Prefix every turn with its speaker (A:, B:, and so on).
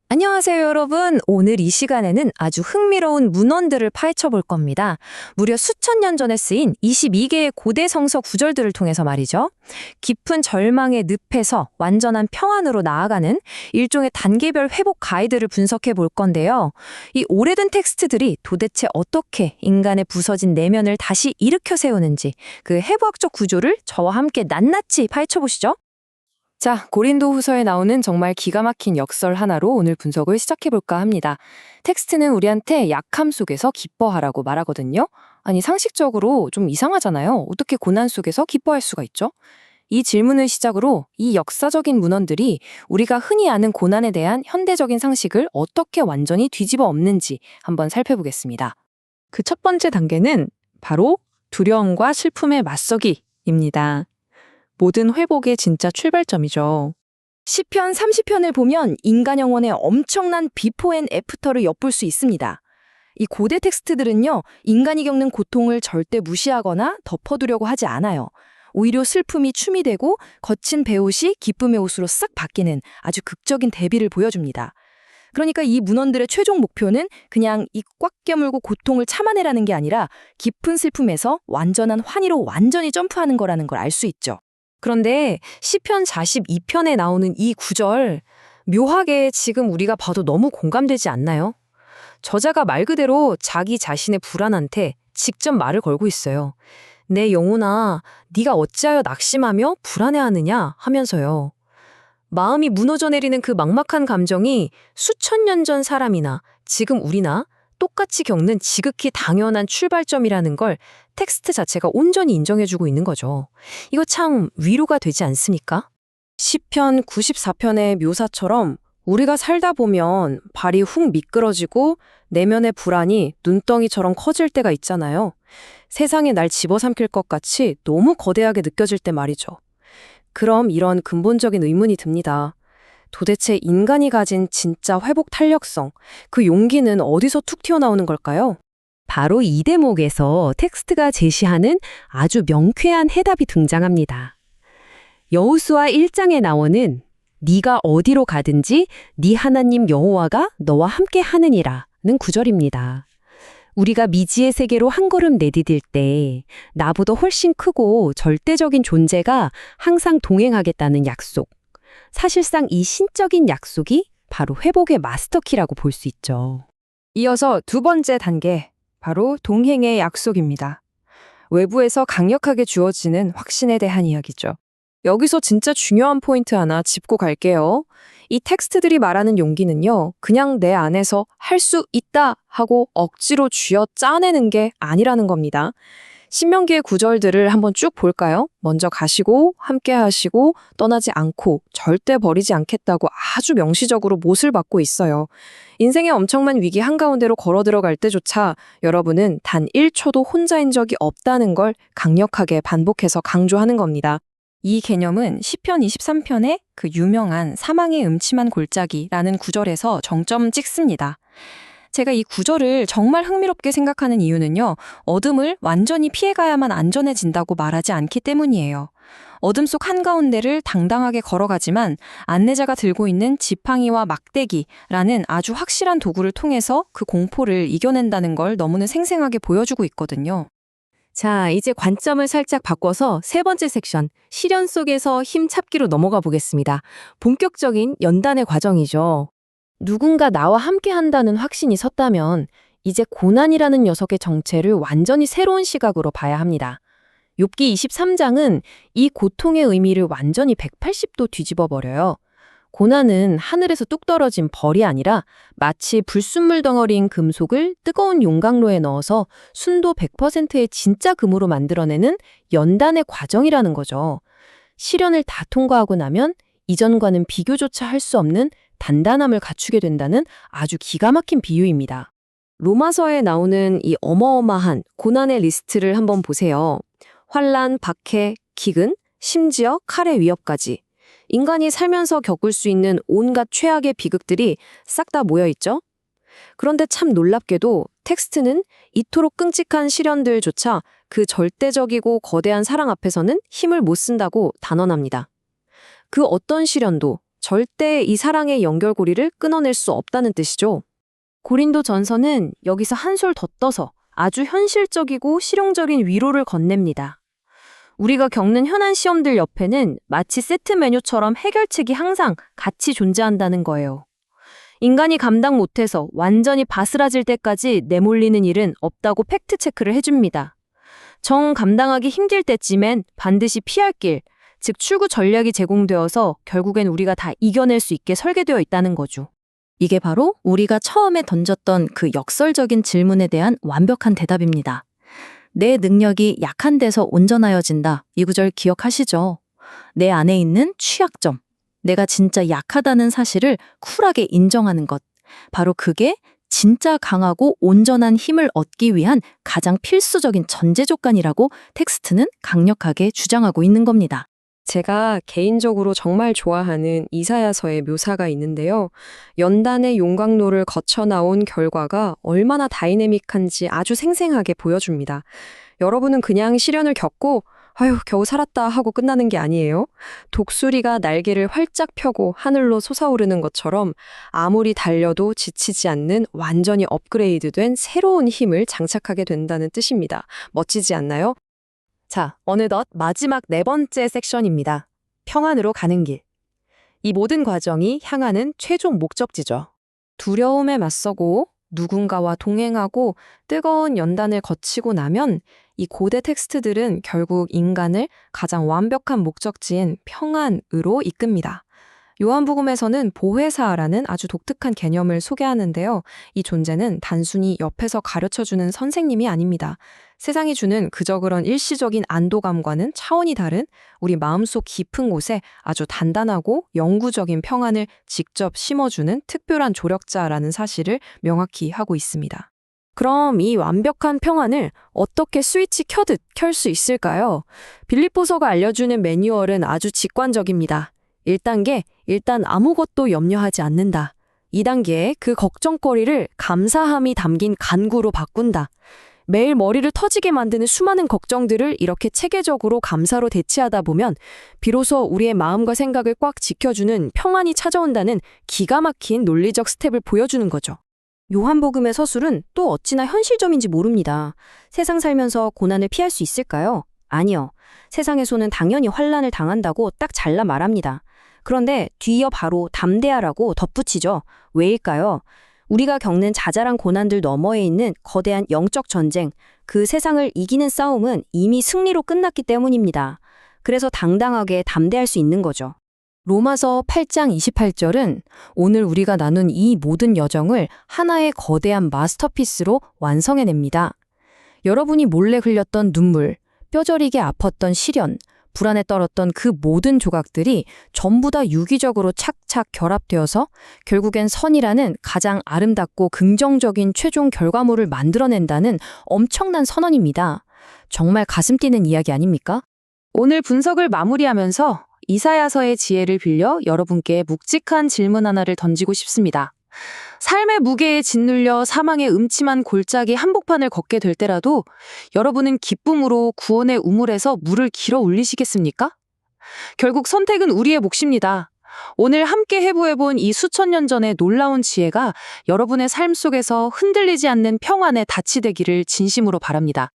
A: 안녕하세요, 여러분. 오늘 이 시간에는 아주 흥미로운 문헌들을 파헤쳐 볼 겁니다. 무려 수천 년 전에 쓰인 22개의 고대 성서 구절들을 통해서 말이죠. 깊은 절망의 늪에서 완전한 평안으로 나아가는 일종의 단계별 회복 가이드를 분석해 볼 건데요. 이 오래된 텍스트들이 도대체 어떻게 인간의 부서진 내면을 다시 일으켜 세우는지 그 해부학적 구조를 저와 함께 낱낱이 파헤쳐 보시죠. 자, 고린도 후서에 나오는 정말 기가 막힌 역설 하나로 오늘 분석을 시작해볼까 합니다. 텍스트는 우리한테 약함 속에서 기뻐하라고 말하거든요. 아니, 상식적으로 좀 이상하잖아요. 어떻게 고난 속에서 기뻐할 수가 있죠? 이 질문을 시작으로 이 역사적인 문헌들이 우리가 흔히 아는 고난에 대한 현대적인 상식을 어떻게 완전히 뒤집어 엎는지 한번 살펴보겠습니다. 그 첫 번째 단계는 바로 두려움과 슬픔의 맞서기입니다. 모든 회복의 진짜 출발점이죠. 시편 30편을 보면 인간 영혼의 엄청난 비포 앤 애프터를 엿볼 수 있습니다. 이 고대 텍스트들은요, 인간이 겪는 고통을 절대 무시하거나 덮어두려고 하지 않아요. 오히려 슬픔이 춤이 되고 거친 배옷이 기쁨의 옷으로 싹 바뀌는 아주 극적인 대비를 보여줍니다. 그러니까 이 문헌들의 최종 목표는 그냥 입 꽉 깨물고 고통을 참아내라는 게 아니라 깊은 슬픔에서 완전한 환희로 완전히 점프하는 거라는 걸 알 수 있죠. 그런데 시편 42편에 나오는 이 구절, 묘하게 지금 우리가 봐도 너무 공감되지 않나요? 저자가 말 그대로 자기 자신의 불안한테 직접 말을 걸고 있어요. 내 영혼아, 네가 어찌하여 낙심하며 불안해하느냐 하면서요. 마음이 무너져 내리는 그 막막한 감정이 수천 년 전 사람이나 지금 우리나 똑같이 겪는 지극히 당연한 출발점이라는 걸 텍스트 자체가 온전히 인정해주고 있는 거죠. 이거 참 위로가 되지 않습니까? 시편 94편의 묘사처럼 우리가 살다 보면 발이 훅 미끄러지고 내면의 불안이 눈덩이처럼 커질 때가 있잖아요. 세상에 날 집어삼킬 것 같이 너무 거대하게 느껴질 때 말이죠. 그럼 이런 근본적인 의문이 듭니다. 도대체 인간이 가진 진짜 회복 탄력성, 그 용기는 어디서 툭 튀어나오는 걸까요? 바로 이 대목에서 텍스트가 제시하는 아주 명쾌한 해답이 등장합니다. 여호수아 1장에 나오는 네가 어디로 가든지 네 하나님 여호와가 너와 함께 하느니라는 구절입니다. 우리가 미지의 세계로 한 걸음 내디딜 때 나보다 훨씬 크고 절대적인 존재가 항상 동행하겠다는 약속. 사실상 이 신적인 약속이 바로 회복의 마스터키라고 볼 수 있죠. 이어서 두 번째 단계, 바로 동행의 약속입니다. 외부에서 강력하게 주어지는 확신에 대한 이야기죠. 여기서 진짜 중요한 포인트 하나 짚고 갈게요. 이 텍스트들이 말하는 용기는요, 그냥 내 안에서 할 수 있다 하고 억지로 쥐어 짜내는 게 아니라는 겁니다. 신명기의 구절들을 한번 쭉 볼까요? 먼저 가시고 함께 하시고 떠나지 않고 절대 버리지 않겠다고 아주 명시적으로 못을 받고 있어요. 인생의 엄청난 위기 한가운데로 걸어 들어갈 때조차 여러분은 단 1초도 혼자인 적이 없다는 걸 강력하게 반복해서 강조하는 겁니다. 이 개념은 시편 23편의 그 유명한 사망의 음침한 골짜기라는 구절에서 정점 찍습니다. 제가 이 구절을 정말 흥미롭게 생각하는 이유는요, 어둠을 완전히 피해가야만 안전해진다고 말하지 않기 때문이에요. 어둠 속 한가운데를 당당하게 걸어가지만 안내자가 들고 있는 지팡이와 막대기라는 아주 확실한 도구를 통해서 그 공포를 이겨낸다는 걸 너무나 생생하게 보여주고 있거든요. 자, 이제 관점을 살짝 바꿔서 세 번째 섹션, 시련 속에서 힘 찾기로 넘어가 보겠습니다. 본격적인 연단의 과정이죠. 누군가 나와 함께 한다는 확신이 섰다면 이제 고난이라는 녀석의 정체를 완전히 새로운 시각으로 봐야 합니다. 욥기 23장은 이 고통의 의미를 완전히 180도 뒤집어 버려요. 고난은 하늘에서 뚝 떨어진 벌이 아니라 마치 불순물 덩어리인 금속을 뜨거운 용광로에 넣어서 순도 100%의 진짜 금으로 만들어내는 연단의 과정이라는 거죠. 시련을 다 통과하고 나면 이전과는 비교조차 할 수 없는 단단함을 갖추게 된다는 아주 기가 막힌 비유입니다. 로마서에 나오는 이 어마어마한 고난의 리스트를 한번 보세요. 환난, 박해, 기근, 심지어 칼의 위협까지. 인간이 살면서 겪을 수 있는 온갖 최악의 비극들이 싹 다 모여있죠? 그런데 참 놀랍게도 텍스트는 이토록 끔찍한 시련들조차 그 절대적이고 거대한 사랑 앞에서는 힘을 못 쓴다고 단언합니다. 그 어떤 시련도 절대 이 사랑의 연결고리를 끊어낼 수 없다는 뜻이죠. 고린도 전서는 여기서 한술 더 떠서 아주 현실적이고 실용적인 위로를 건넵니다. 우리가 겪는 현안 시험들 옆에는 마치 세트 메뉴처럼 해결책이 항상 같이 존재한다는 거예요. 인간이 감당 못해서 완전히 바스라질 때까지 내몰리는 일은 없다고 팩트체크를 해줍니다. 정 감당하기 힘들 때쯤엔 반드시 피할 길, 즉 출구 전략이 제공되어서 결국엔 우리가 다 이겨낼 수 있게 설계되어 있다는 거죠. 이게 바로 우리가 처음에 던졌던 그 역설적인 질문에 대한 완벽한 대답입니다. 내 능력이 약한 데서 온전하여진다. 이 구절 기억하시죠? 내 안에 있는 취약점, 내가 진짜 약하다는 사실을 쿨하게 인정하는 것. 바로 그게 진짜 강하고 온전한 힘을 얻기 위한 가장 필수적인 전제 조건이라고 텍스트는 강력하게 주장하고 있는 겁니다. 제가 개인적으로 정말 좋아하는 이사야서의 묘사가 있는데요. 연단의 용광로를 거쳐 나온 결과가 얼마나 다이내믹한지 아주 생생하게 보여줍니다. 여러분은 그냥 시련을 겪고 아휴 겨우 살았다 하고 끝나는 게 아니에요. 독수리가 날개를 활짝 펴고 하늘로 솟아오르는 것처럼 아무리 달려도 지치지 않는 완전히 업그레이드된 새로운 힘을 장착하게 된다는 뜻입니다. 멋지지 않나요? 자, 어느덧 마지막 4번째 섹션입니다. 평안으로 가는 길. 이 모든 과정이 향하는 최종 목적지죠. 두려움에 맞서고 누군가와 동행하고 뜨거운 연단을 거치고 나면 이 고대 텍스트들은 결국 인간을 가장 완벽한 목적지인 평안으로 이끕니다. 요한복음에서는 보혜사라는 아주 독특한 개념을 소개하는데요. 이 존재는 단순히 옆에서 가르쳐주는 선생님이 아닙니다. 세상이 주는 그저 그런 일시적인 안도감과는 차원이 다른 우리 마음속 깊은 곳에 아주 단단하고 영구적인 평안을 직접 심어주는 특별한 조력자라는 사실을 명확히 하고 있습니다. 그럼 이 완벽한 평안을 어떻게 스위치 켜듯 켤 수 있을까요? 빌립보서가 알려주는 매뉴얼은 아주 직관적입니다. 1단계, 일단 아무것도 염려하지 않는다. 2단계, 그 걱정거리를 감사함이 담긴 간구로 바꾼다. 매일 머리를 터지게 만드는 수많은 걱정들을 이렇게 체계적으로 감사로 대체하다 보면 비로소 우리의 마음과 생각을 꽉 지켜주는 평안이 찾아온다는 기가 막힌 논리적 스텝을 보여주는 거죠. 요한복음의 서술은 또 어찌나 현실점인지 모릅니다. 세상 살면서 고난을 피할 수 있을까요? 아니요. 세상에서는 당연히 환난을 당한다고 딱 잘라 말합니다. 그런데 뒤이어 바로 담대하라고 덧붙이죠. 왜일까요? 우리가 겪는 자잘한 고난들 너머에 있는 거대한 영적 전쟁, 그 세상을 이기는 싸움은 이미 승리로 끝났기 때문입니다. 그래서 당당하게 담대할 수 있는 거죠. 로마서 8장 28절은 오늘 우리가 나눈 이 모든 여정을 하나의 거대한 마스터피스로 완성해냅니다. 여러분이 몰래 흘렸던 눈물, 뼈저리게 아팠던 시련, 불안에 떨었던 그 모든 조각들이 전부 다 유기적으로 착착 결합되어서 결국엔 선이라는 가장 아름답고 긍정적인 최종 결과물을 만들어낸다는 엄청난 선언입니다. 정말 가슴 뛰는 이야기 아닙니까? 오늘 분석을 마무리하면서 이사야서의 지혜를 빌려 여러분께 묵직한 질문 하나를 던지고 싶습니다. 삶의 무게에 짓눌려 사망의 음침한 골짜기 한복판을 걷게 될 때라도 여러분은 기쁨으로 구원의 우물에서 물을 길어 올리시겠습니까? 결국 선택은 우리의 몫입니다. 오늘 함께 해부해본 이 수천 년 전의 놀라운 지혜가 여러분의 삶 속에서 흔들리지 않는 평안의 닻이 되기를 진심으로 바랍니다.